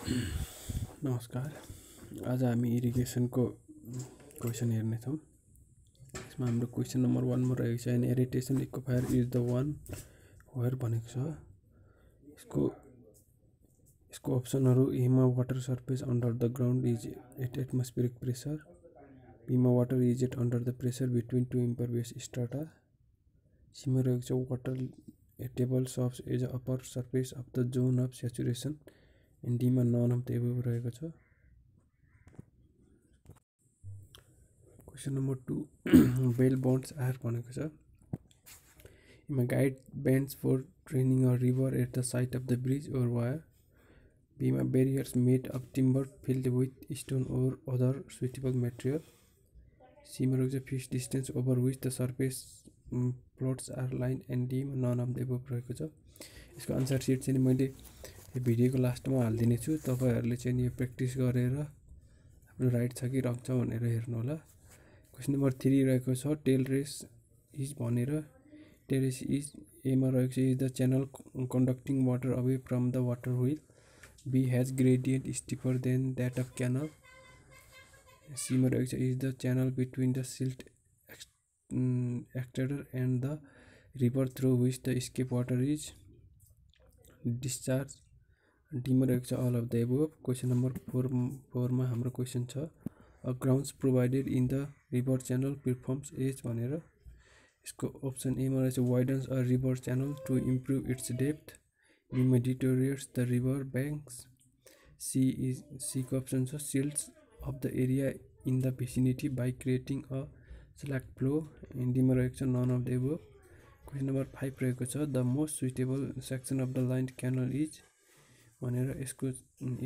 नमस्कार। आज हामी इरिगेसनको क्वेसन हेर्नेछौँ। यसमा हाम्रो क्वेसन नम्बर 1 मा रहेको छ, an artesian aquifer is the one where भनेको छ। यसको अप्सनहरू: ए मा water surface under the ground is at atmospheric pressure, B मा water is at under the pressure between two impervious strata, C मा रहेको छ water table serves as upper surface of the zone of saturation, and D मा none of the above रहेको छ। Question number 2 bell bunds are भनेको छ। यसमा guide bends for draining a river at the side of the bridge or wire, बीमा barriers made of timber filled with stone or other suitable material, सीमा रहेको छ fixed distance over which the surface plots are line, and D मा none of the above रहेको छ। यसको answer seat चाहिँ मैले यो भिडियोको लास्टमा हालिदिने छु। तपाईहरुले चाहिँ यो प्र्याक्टिस गरेर आफ्नो राइट छ कि रङ छ भनेर हेर्नु होला। क्वेसन नम्बर 3 रहेको छ टेल रेस इज भनेर। टेल रेस इज एमा रहेको छ is the channel conducting water away from the water wheel, B has gradient steeper than that of canal, C मा रहेको छ is the channel between the silt extractor and the river through which the escape water is discharge, D मा रहेको छ all of the above. Question number 4 मा हाम्रो question छ a grounds provided in the river channel performs as भनेर। यसको option A मा रहेछ widens a river channel to improve its depth, B मा deteriorates the river banks, C को option छ silts of the area in the vicinity by creating a slack flow, and D मा रहेको छ none of the above. Question number 5 रहेको छ the most suitable section of the line canal is भनेर। यसको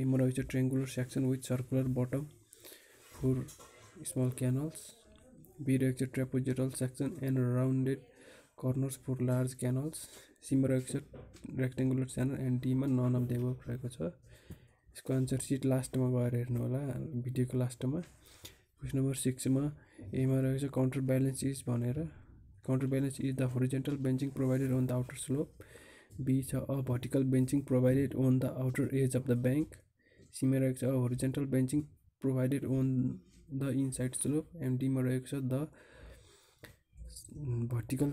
एमा रहेको छ triangular section with circular bottom for small canals, B रहेको छ trapezoidal section and rounded corners for large canals, C मा रहेको छ रेक्टेङ्गुलर च्यानल, एन्ड डी मा नन अफ द एबभ रहेको छ। यसको आन्सर सिट लास्टमा गएर हेर्नु होला, भिडियोको लास्टमा। क्वेसन नम्बर 6 मा एमा रहेको छ काउन्टर ब्यालेन्स इज भनेर। Counter balance is the horizontal benching provided on the outer slope, B छ a vertical benching provided on the outer edge of the bank, C मा रहेको छ a horizontal benching provided on the inside slope, and D मा रहेको छ the vertical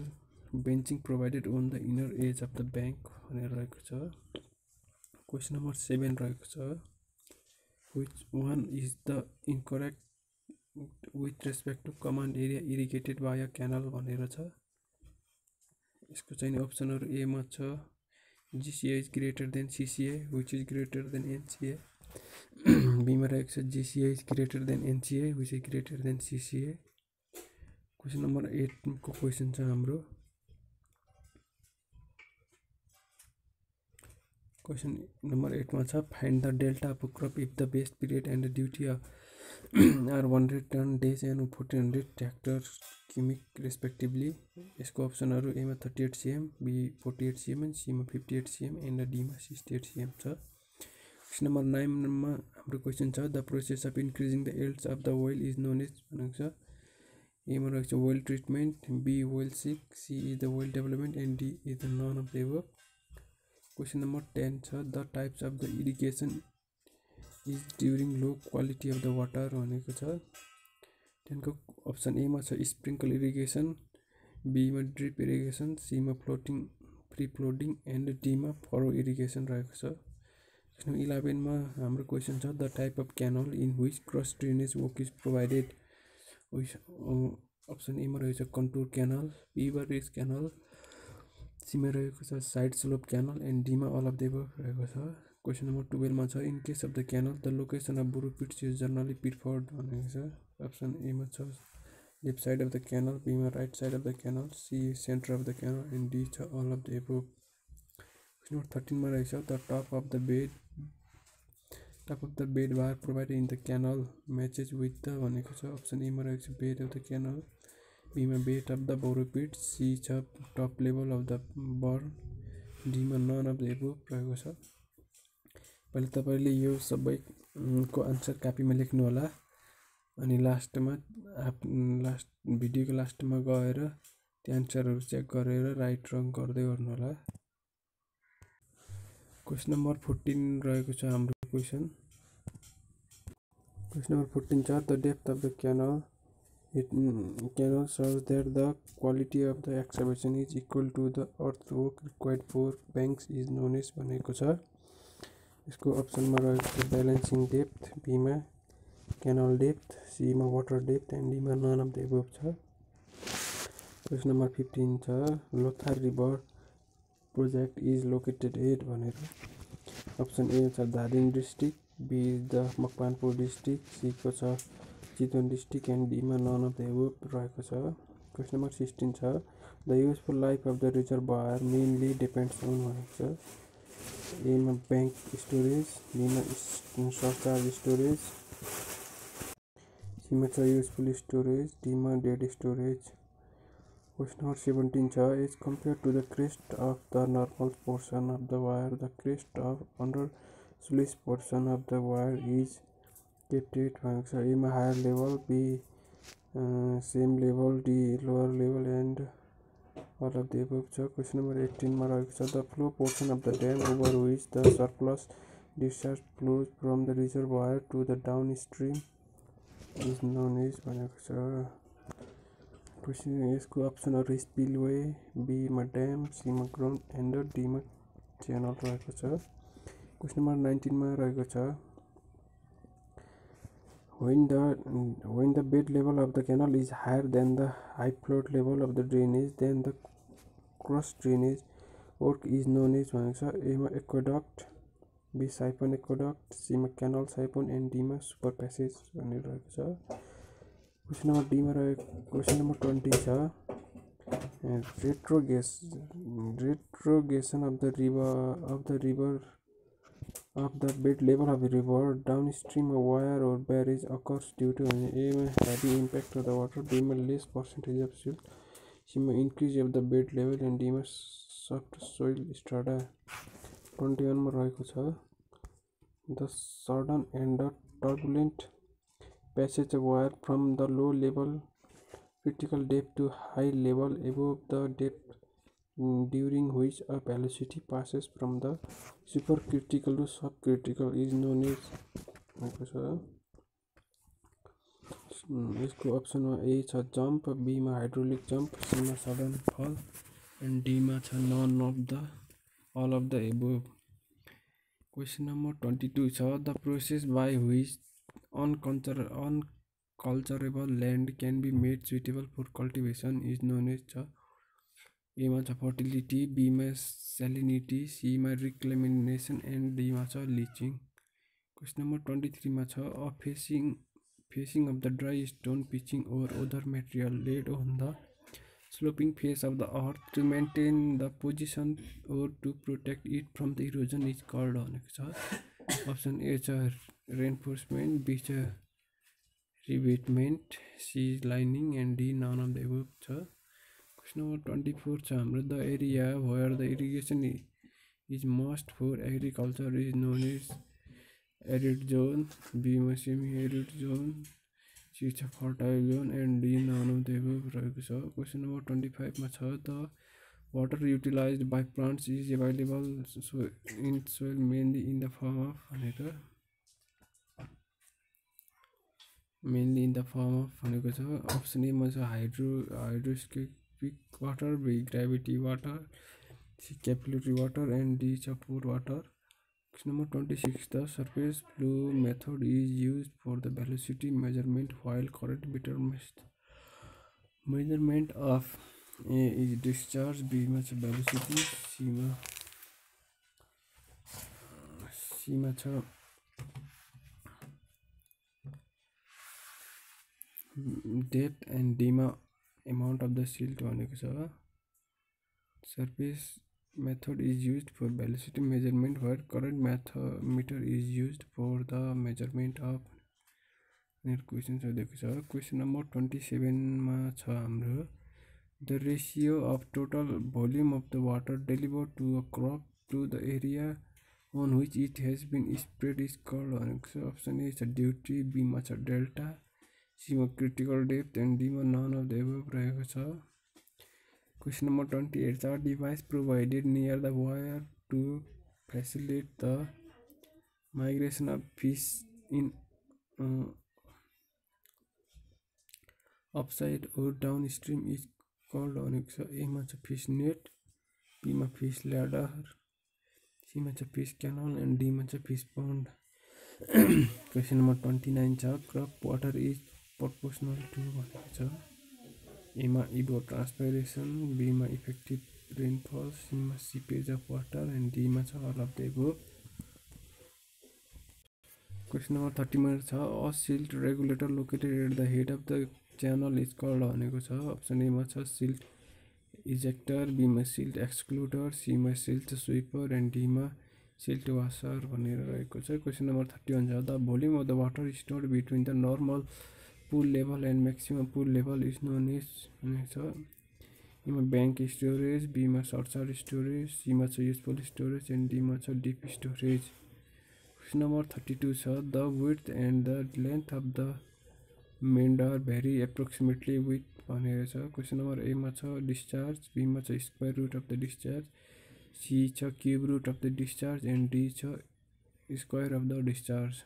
benching provided on the inner edge of the bank भनेर रहेको छ। Question number 7 रहेको छ which one is the incorrect with respect to command area irrigated by a canal भनेर छ। यसको चाहिँ अप्सनहरू ए मा छ GCA is greater than CCA which is greater than NCA, B मा रहेको छ GCA is greater than NCA which is greater than CCA। Question number 8 को क्वेसन छ हाम्रो। क्वेसन नम्बर 8 मा छ find the delta of crop if the best period and duty are 100 ton days and 1400 tractor cumec respectively. यसको अप्सनहरू A मा 38 cm, be 48 cm, C मा 58 cm, and D मा 68 cm छ। क्वेसन नम्बर 9 मा हाम्रो क्वेसन छ the process of increasing the yields of the well is known as भनेको छ। ए मा रहेको छ well treatment, B well sick, C is the well development, and D is the none of the above. Question number 10 छ the types of the irrigation is during low quality of the water भनेको छ। 10 को option A मा छ sprinkle irrigation, B मा drip irrigation, C मा floating free flooding, and D मा furrow irrigation रहेको छ। क्वेसन 11 मा हाम्रो क्वेसन छ the type of canal in which cross drainage work is provided. Option A मा रहेको छ कन्टुर क्यानल, बी मा रिज क्यानल, सी मा रहेको छ side slope canal, and D मा अल अफ द एबभ रहेको छ। क्वेसन नम्बर 12 मा छ in case of the canal the location of Boro पिट्स is generally preferred भनेको छ। अप्सन ए मा छ left side of the canal, B मा right side of the canal, C centre of the canal, and D छ all of the above. Question number 13 मा रहेको छ the top of the bed bar provided in the canal matches with the भनेको छ। Option A मा रहेको छ bed of the canal, B मा bed of the Boro pit, C छ top level of the burn, D मा none of the above रहेको छ। पहिले तपाईँले यो सबैको आन्सर कापीमा लेख्नु होला, अनि लास्ट भिडियोको लास्टमा गएर त्यो आन्सरहरू चेक गरेर राइट रङ गर्दै गर्नु होला। क्वेसन नम्बर 14 रहेको छ हाम्रो Question number 14 छ the depth of the canal. It canal shows that the quality of the excavation is equal to the earthwork required for banks is known as भनेको छ। यसको अप्सनमा रहेको छ ब्यालेन्सिङ डेप्थ, बीमा क्यानल डेप्थ, सीमा water depth and डीमा none of the above छ। क्वेसन नम्बर 15 छ Lothar river project is located at भनेर। अप्सन ए छ Dhading district, B is the Makwanpur district, C को छ चितवन डिस्ट्रिक्ट एन्ड डीमा नन अफ द एबोभ रहेको छ। क्वेसन नम्बर 16 छ the useful life of the reservoir mainly depends on भनेको छ। एमा ब्याङ्क स्टोरेज, बीमा सरचार्ज स्टोरेज, सीमा छ युजफुल स्टोरेज, डीमा डेड स्टोरेज। क्वेसन नम्बर 17 छ as compare to the crest of the normal portion of the weir the crest of under sluice portion of the weir is kept at भनेको छ। एमा higher level, B same level, D lower level and all of the above छ। Question number 18 मा रहेको छ the flow portion of the dam over which the surplus discharge flows from the reservoir to the downstream is known as भनेको छ। Question यसको अप्सनहरू spillway, बीमा dam, सीमा ग्राउन्ड एन्ड डीमा च्यानल रहेको छ। क्वेसन नम्बर 19 मा रहेको छ when the bed level of the canal is higher than the high flood level of the drainage then the cross drainage work is known as भनेको छ। एमा एक्वाडक्ट, बी साइफन एक्वाडक्ट, सीमा canal siphon and डीमा super passage भनेर रहेको छ। Question number डीमा रहेको question number 20 छ retrogression of the bed level of the river downstream a wire or barrage occurs due to A heavy impact of the water, B less percentage of silt, C increase of the bed level and D soft soil strata। 21 मा रहेको छ the sudden and the turbulent passage of wire from the low level critical depth to high level above the depth during which a velocity passes from the supercritical to subcritical is known as भनेको छ। यसको अप्सनमा ए छ jump, बीमा hydraulic jump, सीमा sudden fall and डीमा छ none of the all of the above. Question number 22 छ the process by which unculturable land can be made suitable for cultivation is known as छ। एमा छ फर्टिलिटी, बीमा salinity, Seema रिक्लेमिनेसन and डीमा छ leaching. Question number 23 मा छ a facing of the dry stone pitching or other material laid on the sloping face of the earth to maintain the position or to protect it from the erosion is called भनेको छ। Option A छ reinforcement, B छ revetment, C lining and D none of the above छ। Question number 24 छ हाम्रो the area where the irrigation is must for agriculture is known as arid zone, बीमा semi arid zone, C छ fertile zone and D none of the above रहेको छ। Question number 25 मा छ the water utilised by plants is available in soil mainly in the form of भनेको भनेको छ। Option एमा छ hydroscopic water, B gravity water, C capillary water and D छ pore water. Question number 26 the surface flow method is use for the velocity measurement while current measurement of A is discharge, बीमा छ velocity, सीमा छ depth and डीमा amount of the silt भनेको छ। Surface method is used for velocity measurement while current meter is used for the measurement of question सोधेको छ। Question number 27 मा छ हाम्रो the ratio of total volume of the water delivered to a crop to the area on which it has been spread is called भनेको छ। Option A छ duty, बीमा छ डेल्टा, सीमा क्रिटिकल डेप्थ एन्ड डीमा नन अफ द एबोभ रहेको छ। Question number 28 छ device provided near the weir to facilitate the migration of fish in upside or downstream is called भनेको छ। एमा छ फिस नेट, बीमा फिस ल्याडर, सीमा छ फिस क्यानल एन्ड डीमा छ फिस पन्ड। क्वेसन नम्बर 29 छ crop water is proportional to भनेको छ। एमा इभो ट्रान्सपाइरेसन, बीमा इफेक्टिभ रेनफल, सीमा सिपेज अफ वाटर एन्ड डीमा छ all of the above. Question number 30 छ a silt regulator located at the head of the channel is called भनेको छ। अप्सन एमा छ सिल्ट इजेक्टर, बीमा सिल्ट एक्सक्लुडर, सीमा सिल्ट स्विपर एन्ड डीमा सिल्ट वासर भनेर रहेको छ। क्वेसन नम्बर 31 छ the volume of the water stored between the normal pool level and maximum pool level is known as भनेको छ। एमा ब्याङ्क स्टोरेज, बीमा सर्चार्ज स्टोरेज, सीमा छ युजफुल स्टोरेज एन्ड डीमा छ डिप स्टोरेज। क्वेसन नम्बर 32 छ the width and the length of the meander very approximately with भनेर छ। क्वेसन नम्बर एमा छ डिस्चार्ज, बीमा छ square root of the discharge, C छ cube root of the discharge and D छ square of the discharge.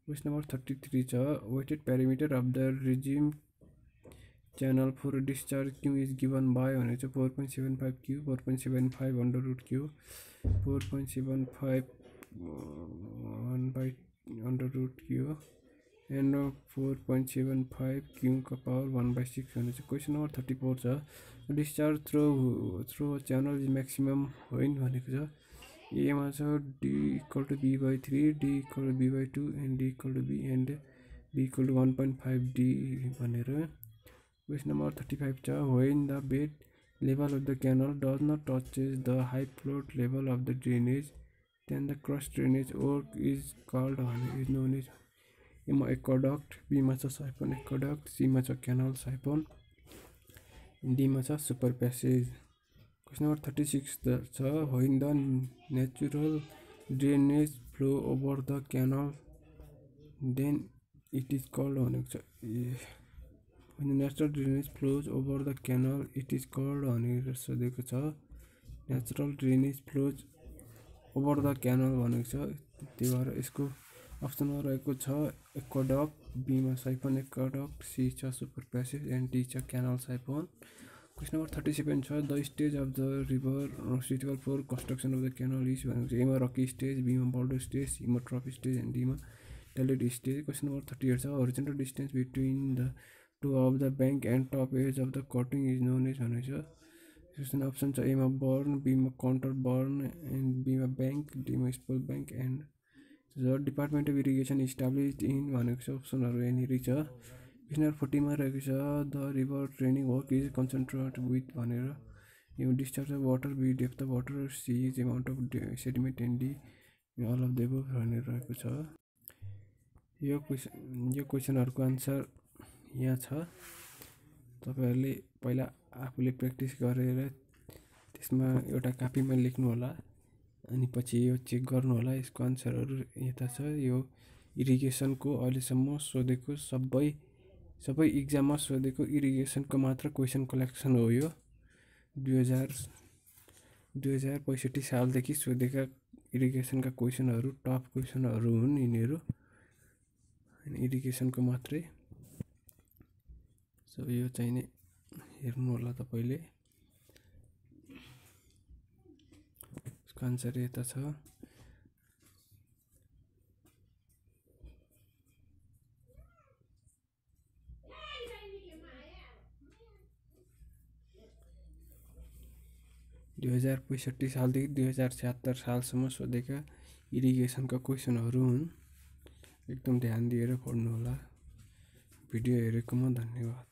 Question number 33 छ wetted perimeter of the regime channel for discharge Q is given by भनेको छ 4.75 Q, 4.75 under root Q, 4.75 under root Q and 4.75 Q का power 1/6 भनेको छ। Question number 34 छ discharge through channel is maximum होइन भनेको छ। एमा छ D equal to B by 3, D equal to B by 2 and D equal to B and B equal to 1.5 D भनेर। क्वेसन नम्बर 35 छ when the bed level of the canal does not touches the high flood level of the drainage then the cross drainage work is called is known as. एमा aqueduct, बीमा छ siphon aqueduct, सीमा छ canal siphon, डीमा छ super passage. Question number 36 छ when the natural drainage flow over the canal then it is called भनेको छ। When natural drainage flows over the canal it is called भनेर सोधेको छ। Natural drainage flows over the canal भनेको छ। त्यही भएर यसको अप्सनमा रहेको छ एक्वाडक्ट, बीमा साइफन एक्वाडक्ट, सी छ सुपर प्यासेज एन्ड डी छ क्यानल साइफन। क्वेसन नम्बर 37 छ the stage of the river suitable for construction of the canal is भनेको छ। एमा रकी स्टेज, बीमा बल्डर स्टेज, सीमा ट्रफ स्टेज एन्ड डीमा टेलेड स्टेज। क्वेसन नम्बर 38 छ horizontal distance between the toe of the bank and top edge of the cutting is known as भनेको छ। Question option छ एमा बर्न, बीमा काउन्टर बर्न एन्ड बीमा bank, डीमा spoil bank and the department of irrigation established in भनेको छ। अप्सनहरू यहाँनिर छ। क्वेसन नम्बर 40 मा रहेको छ the river training work is concentrate with भनेर। यो discharge of water, B depth of water, C is amount of sediment and D all of the above भनेर रहेको छ। यो क्वेसनहरूको आन्सर यहाँ छ। तपाईँहरूले पहिला आफूले प्र्याक्टिस गरेर त्यसमा एउटा कापीमा लेख्नु होला अनि पछि यो चेक गर्नु होला। यसको आन्सरहरू यता छ। यो इरिगेसनको अहिलेसम्म सोधेको सबै इक्जाममा सोधेको इरिगेसनको मात्र क्वेसन कलेक्सन हो। यो 2065 सालदेखि सोधेका इरिगेसनका क्वेसनहरू टप क्वेसनहरू हुन् यिनीहरू, इरिगेसनको मात्रै। सो यो चाहिँ नि हेर्नु होला तपाईँले। यसको आन्सर यता छ। सालदेखि 2076 सालसम्म सोधेका इरिगेसनका क्वेसनहरू हुन्। एकदम ध्यान दिएर पढ्नु होला। भिडियो हेरेकोमा धन्यवाद।